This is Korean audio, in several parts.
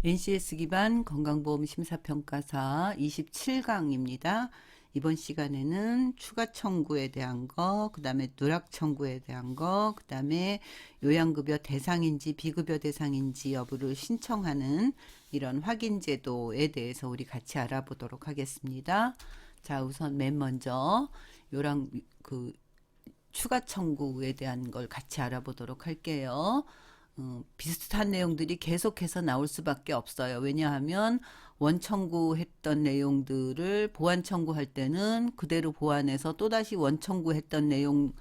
NCS 기반 건강보험 심사평가사 27강입니다. 이번 시간에는 추가 청구에 대한 거, 그 다음에 누락 청구에 대한 거, 그 다음에 요양급여 대상인지 비급여 대상인지 여부를 신청하는 이런 확인 제도에 대해서 우리 같이 알아보도록 하겠습니다. 자, 우선 맨 먼저 요랑 추가 청구에 대한 걸 같이 알아보도록 할게요. 비슷한 내용들이 계속해서 나올 수밖에 없어요. 왜냐하면 원청구했던 내용들을 보완 청구할 때는 그대로 보완해서 또다시 원청구했던 내용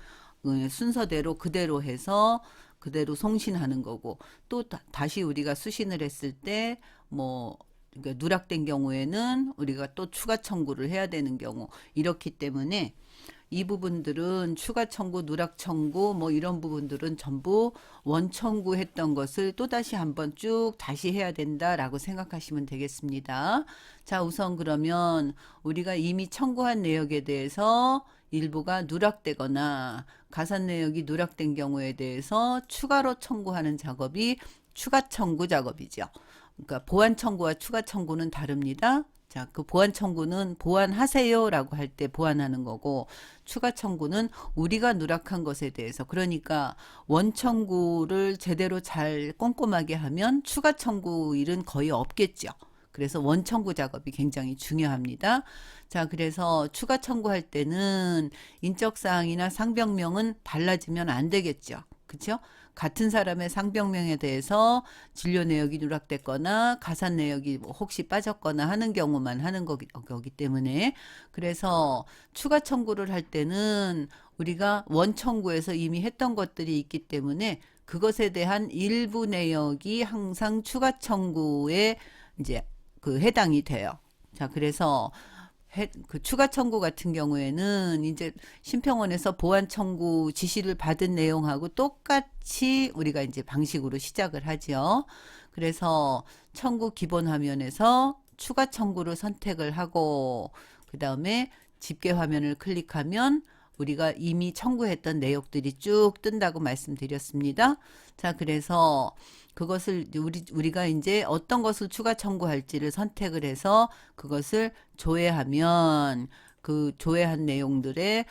순서대로 그대로 해서 그대로 송신하는 거고, 또 다시 우리가 수신을 했을 때 그러니까 누락된 경우에는 우리가 또 추가 청구를 해야 되는 경우, 이렇기 때문에 이 부분들은 추가 청구, 누락 청구 이런 부분들은 전부 원 청구했던 것을 또다시 한번 쭉 다시 해야 된다라고 생각하시면 되겠습니다. 자, 우선 그러면 우리가 이미 청구한 내역에 대해서 일부가 누락되거나 가산 내역이 누락된 경우에 대해서 추가로 청구하는 작업이 추가 청구 작업이죠. 그러니까 보완 청구와 추가 청구는 다릅니다. 자, 그 보완 청구는 보완하세요라고 할 때 보완하는 거고, 추가 청구는 우리가 누락한 것에 대해서, 그러니까 원 청구를 제대로 잘 꼼꼼하게 하면 추가 청구 일은 거의 없겠죠. 그래서 원 청구 작업이 굉장히 중요합니다. 자, 그래서 추가 청구할 때는 인적사항이나 상병명은 달라지면 안 되겠죠. 그렇죠? 같은 사람의 상병명에 대해서 진료 내역이 누락됐거나 가산 내역이 혹시 빠졌거나 하는 경우만 하는 거기 때문에, 그래서 추가 청구를 할 때는 우리가 원 청구에서 이미 했던 것들이 있기 때문에 그것에 대한 일부 내역이 항상 추가 청구에 이제 해당이 돼요. 자, 그래서 그 추가 청구 같은 경우에는 이제 심평원에서 보완 청구 지시를 받은 내용하고 똑같이 우리가 이제 방식으로 시작을 하죠. 그래서 청구 기본 화면에서 추가 청구를 선택을 하고, 그 다음에 집계 화면을 클릭하면 우리가 이미 청구했던 내역들이 쭉 뜬다고 말씀드렸습니다. 자, 그래서 그것을 우리가 이제 어떤 것을 추가 청구할지를 선택을 해서 그것을 조회하면 그 조회한 내용들의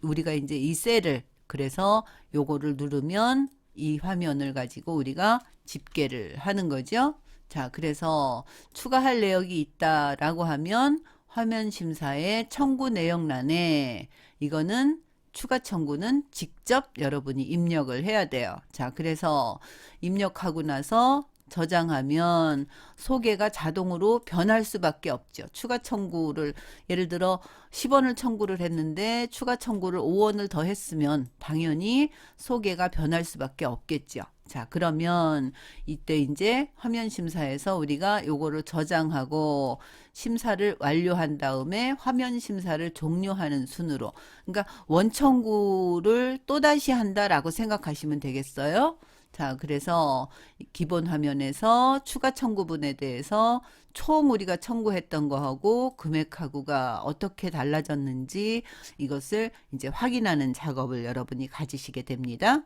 우리가 이제 이 셀을, 그래서 요거를 누르면 이 화면을 가지고 우리가 집계를 하는 거죠. 자, 그래서 추가할 내역이 있다라고 하면 화면 심사의 청구 내역란에 이거는 추가 청구는 직접 여러분이 입력을 해야 돼요. 자, 그래서 입력하고 나서 저장하면 소개가 자동으로 변할 수밖에 없죠. 추가 청구를 예를 들어 10원을 청구를 했는데 추가 청구를 5원을 더 했으면 당연히 소개가 변할 수밖에 없겠죠. 자, 그러면 이때 이제 화면 심사에서 우리가 요거를 저장하고 심사를 완료한 다음에 화면 심사를 종료하는 순으로, 그러니까 원청구를 또다시 한다라고 생각하시면 되겠어요. 자, 그래서 기본 화면에서 추가 청구분에 대해서 총 우리가 청구했던 거하고 금액하고가 어떻게 달라졌는지 이것을 이제 확인하는 작업을 여러분이 가지시게 됩니다.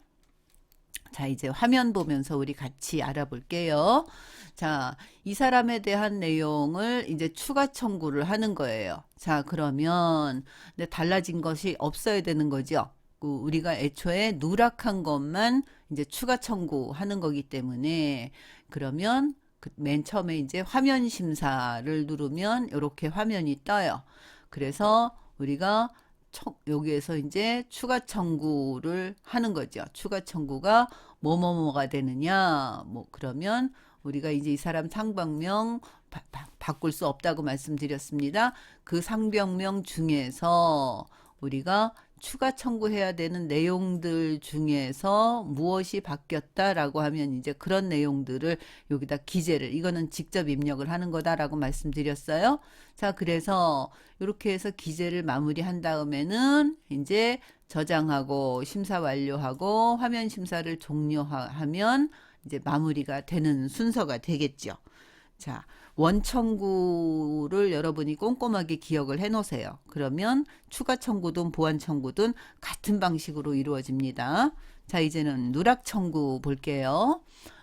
자, 이제 화면 보면서 우리 같이 알아볼게요. 자, 이 사람에 대한 내용을 이제 추가 청구를 하는 거예요. 자, 그러면 근데 달라진 것이 없어야 되는 거죠. 우리가 애초에 누락한 것만 이제 추가 청구하는 거기 때문에, 그러면 맨 처음에 이제 화면 심사를 누르면 이렇게 화면이 떠요. 그래서 우리가 여기에서 이제 추가 청구를 하는 거죠. 추가 청구가 뭐가 되느냐, 그러면 우리가 이제 이 사람 상병명 바꿀 수 없다고 말씀드렸습니다. 그 상병명 중에서 우리가 추가 청구해야 되는 내용들 중에서 무엇이 바뀌었다라고 하면 이제 그런 내용들을 여기다 기재를, 이거는 직접 입력을 하는 거다라고 말씀드렸어요. 자, 그래서 이렇게 해서 기재를 마무리한 다음에는 이제 저장하고 심사 완료하고 화면 심사를 종료하면 이제 마무리가 되는 순서가 되겠죠. 자, 원청구를 여러분이 꼼꼼하게 기억을 해 놓으세요. 그러면 추가 청구든 보완 청구든 같은 방식으로 이루어집니다. 자, 이제는 누락 청구 볼게요.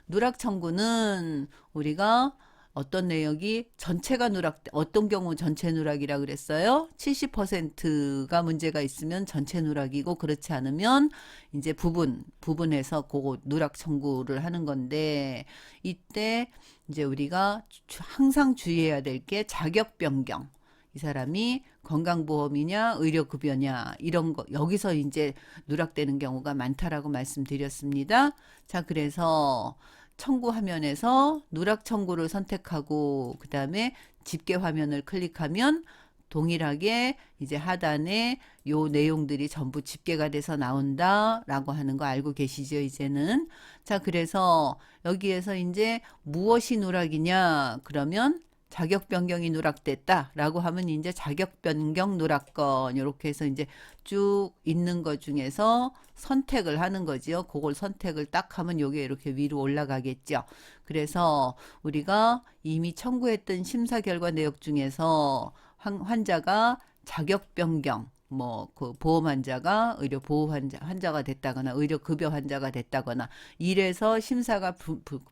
누락 청구는 우리가 어떤 내역이 전체가 누락, 어떤 경우 전체 누락이라 그랬어요? 70%가 문제가 있으면 전체 누락이고, 그렇지 않으면 이제 부분해서 그거 누락 청구를 하는 건데, 이때 이제 우리가 항상 주의해야 될 게 자격 변경. 이 사람이 건강보험이냐, 의료급여냐, 이런 거, 여기서 이제 누락되는 경우가 많다라고 말씀드렸습니다. 자, 그래서 청구 화면에서 누락 청구를 선택하고 그 다음에 집계 화면을 클릭하면 동일하게 이제 하단에 요 내용들이 전부 집계가 돼서 나온다라고 하는 거 알고 계시죠, 이제는? 자, 그래서 여기에서 이제 무엇이 누락이냐? 그러면 자격 변경이 누락됐다라고 하면 이제 자격 변경 누락건 이렇게 해서 이제 쭉 있는 것 중에서 선택을 하는 거지요. 그걸 선택을 딱 하면 요게 이렇게 위로 올라가겠죠. 그래서 우리가 이미 청구했던 심사 결과 내역 중에서 환자가 자격 변경 뭐 그 보험 환자가 의료 보호 환자가 됐다거나 의료 급여 환자가 됐다거나 이래서 심사가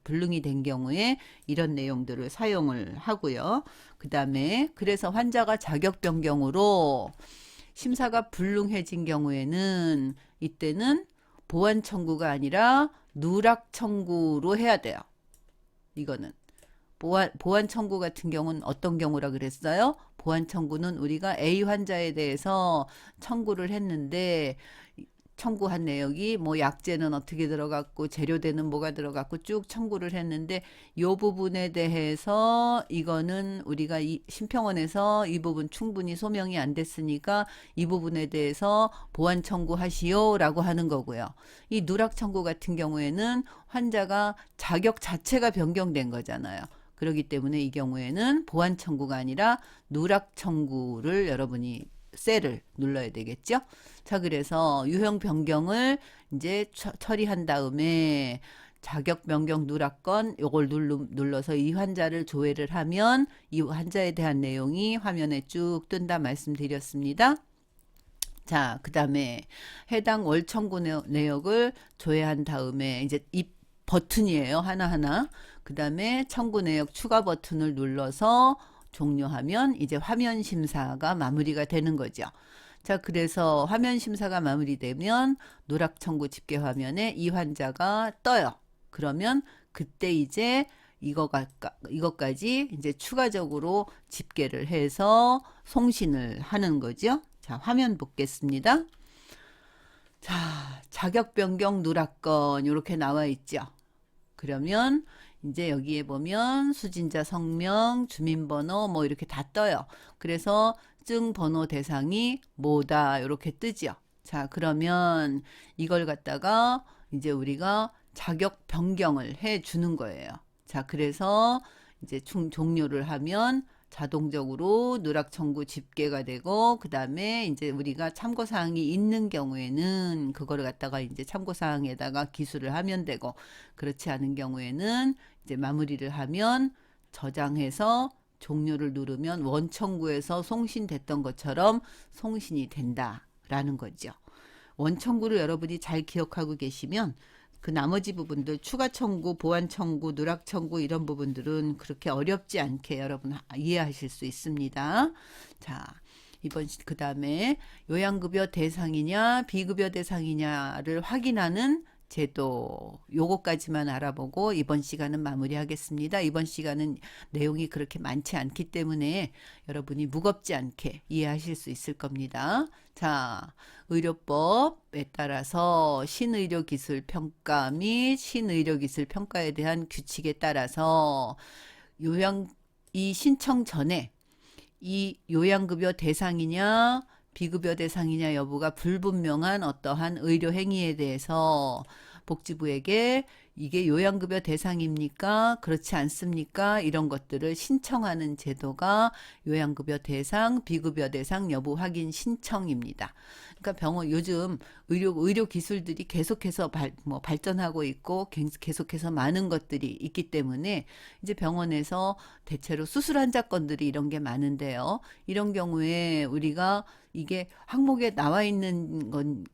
불능이 된 경우에 이런 내용들을 사용을 하고요. 그다음에 그래서 환자가 자격 변경으로 심사가 불능해진 경우에는 이때는 보완 청구가 아니라 누락 청구로 해야 돼요. 이거는 보완 청구 같은 경우는 어떤 경우라 그랬어요? 보완 청구는 우리가 A 환자에 대해서 청구를 했는데 청구한 내역이 뭐 약제는 어떻게 들어갔고 재료대는 뭐가 들어갔고 쭉 청구를 했는데 요 부분에 대해서 이거는 우리가 이 심평원에서 이 부분 충분히 소명이 안 됐으니까 이 부분에 대해서 보완 청구하시오라고 하는 거고요. 이 누락 청구 같은 경우에는 환자가 자격 자체가 변경된 거잖아요. 그렇기 때문에 이 경우에는 보완 청구가 아니라 누락 청구를 여러분이 셀을 눌러야 되겠죠. 자, 그래서 유형 변경을 이제 처리한 다음에 자격 변경 누락건 요걸 눌러서 이 환자를 조회를 하면 이 환자에 대한 내용이 화면에 쭉 뜬다 말씀드렸습니다. 자, 그 다음에 해당 월 청구 내역을 조회한 다음에 이제 이 버튼이에요. 하나하나. 그 다음에 청구 내역 추가 버튼을 눌러서 종료하면 이제 화면 심사가 마무리가 되는 거죠. 자, 그래서 화면 심사가 마무리되면 누락 청구 집계 화면에 이 환자가 떠요. 그러면 그때 이제 이것까지 이제 추가적으로 집계를 해서 송신을 하는 거죠. 자, 화면 보겠습니다. 자, 자격 변경 누락건 이렇게 나와 있죠. 그러면 이제 여기에 보면 수진자 성명, 주민번호 뭐 이렇게 다 떠요. 그래서 증번호 대상이 뭐다 이렇게 뜨죠. 자, 그러면 이걸 갖다가 이제 우리가 자격 변경을 해 주는 거예요. 자, 그래서 이제 종료를 하면 자동적으로 누락 청구 집계가 되고 그 다음에 이제 우리가 참고 사항이 있는 경우에는 그거를 갖다가 이제 참고 사항에다가 기술을 하면 되고 그렇지 않은 경우에는 이제 마무리를 하면 저장해서 종료를 누르면 원 청구에서 송신됐던 것처럼 송신이 된다라는 거죠. 원 청구를 여러분이 잘 기억하고 계시면 그 나머지 부분들 추가 청구, 보완 청구, 누락 청구 이런 부분들은 그렇게 어렵지 않게 여러분 이해하실 수 있습니다. 자, 이번 그 다음에 요양급여 대상이냐 비급여 대상이냐를 확인하는 제도 요거까지만 알아보고 이번 시간은 마무리하겠습니다. 이번 시간은 내용이 그렇게 많지 않기 때문에 여러분이 무겁지 않게 이해하실 수 있을 겁니다. 자, 의료법에 따라서 신의료기술평가 및 신의료기술평가에 대한 규칙에 따라서 이 신청 전에 이 요양급여 대상이냐 비급여 대상이냐 여부가 불분명한 어떠한 의료 행위에 대해서 복지부에게 이게 요양급여 대상입니까? 그렇지 않습니까? 이런 것들을 신청하는 제도가 요양급여 대상, 비급여 대상 여부 확인 신청입니다. 그러니까 병원 요즘 의료 기술들이 계속해서 발전하고 있고 계속해서 많은 것들이 있기 때문에 이제 병원에서 대체로 수술 환자 건들이 이런 게 많은데요. 이런 경우에 우리가 이게 항목에 나와 있는 건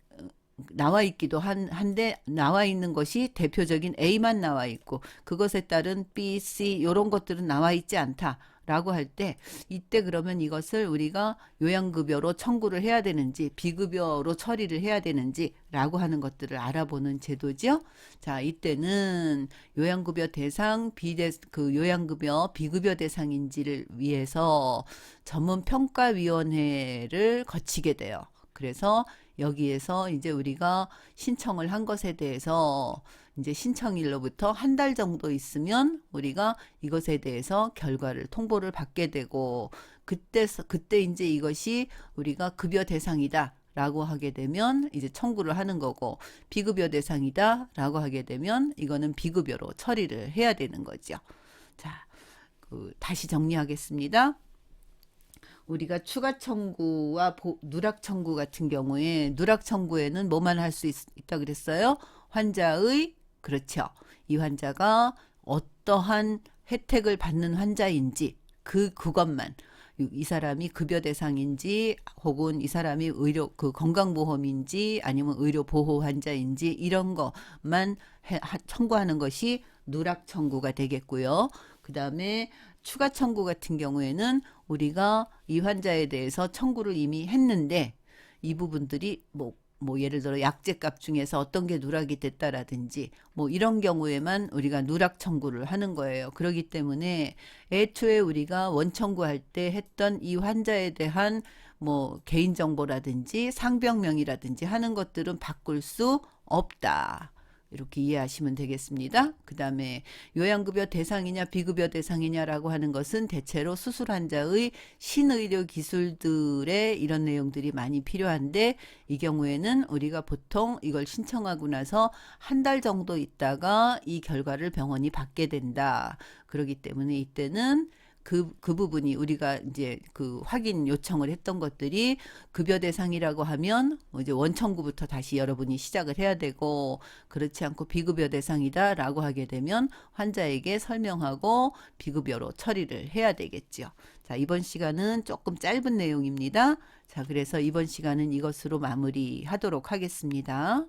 나와 있기도 한데 나와 있는 것이 대표적인 A만 나와 있고 그것에 따른 B, C 이런 것들은 나와 있지 않다라고 할 때 이때 그러면 이것을 우리가 요양급여로 청구를 해야 되는지 비급여로 처리를 해야 되는지라고 하는 것들을 알아보는 제도죠. 자, 이때는 요양급여 대상 그 요양급여 비급여 대상인지를 위해서 전문평가위원회를 거치게 돼요. 그래서 여기에서 이제 우리가 신청을 한 것에 대해서 이제 신청일로부터 한 달 정도 있으면 우리가 이것에 대해서 결과를 통보를 받게 되고 그때 이제 이것이 우리가 급여 대상이다. 라고 하게 되면 이제 청구를 하는 거고 비급여 대상이다 라고 하게 되면 이거는 비급여로 처리를 해야 되는 거죠. 자, 다시 정리하겠습니다. 우리가 추가 청구와 누락 청구 같은 경우에 누락 청구에는 뭐만 할 수 있다 그랬어요? 환자의 그렇죠. 이 환자가 어떠한 혜택을 받는 환자인지 그것만 이 사람이 급여 대상인지 혹은 이 사람이 의료 그 건강보험인지 아니면 의료 보호 환자인지 이런 것만 청구하는 것이 누락 청구가 되겠고요. 그다음에 추가 청구 같은 경우에는 우리가 이 환자에 대해서 청구를 이미 했는데 이 부분들이 뭐 예를 들어 약제값 중에서 어떤 게 누락이 됐다라든지 뭐 이런 경우에만 우리가 누락 청구를 하는 거예요. 그렇기 때문에 애초에 우리가 원청구할 때 했던 이 환자에 대한 뭐 개인정보라든지 상병명이라든지 하는 것들은 바꿀 수 없다. 이렇게 이해하시면 되겠습니다. 그 다음에 요양급여 대상이냐 비급여 대상이냐라고 하는 것은 대체로 수술 환자의 신의료 기술들의 이런 내용들이 많이 필요한데 이 경우에는 우리가 보통 이걸 신청하고 나서 한 달 정도 있다가 이 결과를 병원이 받게 된다. 그렇기 때문에 이때는 그 부분이 우리가 이제 그 확인 요청을 했던 것들이 급여 대상이라고 하면 이제 원청구부터 다시 여러분이 시작을 해야 되고 그렇지 않고 비급여 대상이다라고 하게 되면 환자에게 설명하고 비급여로 처리를 해야 되겠죠. 자, 이번 시간은 조금 짧은 내용입니다. 자, 그래서 이번 시간은 이것으로 마무리하도록 하겠습니다.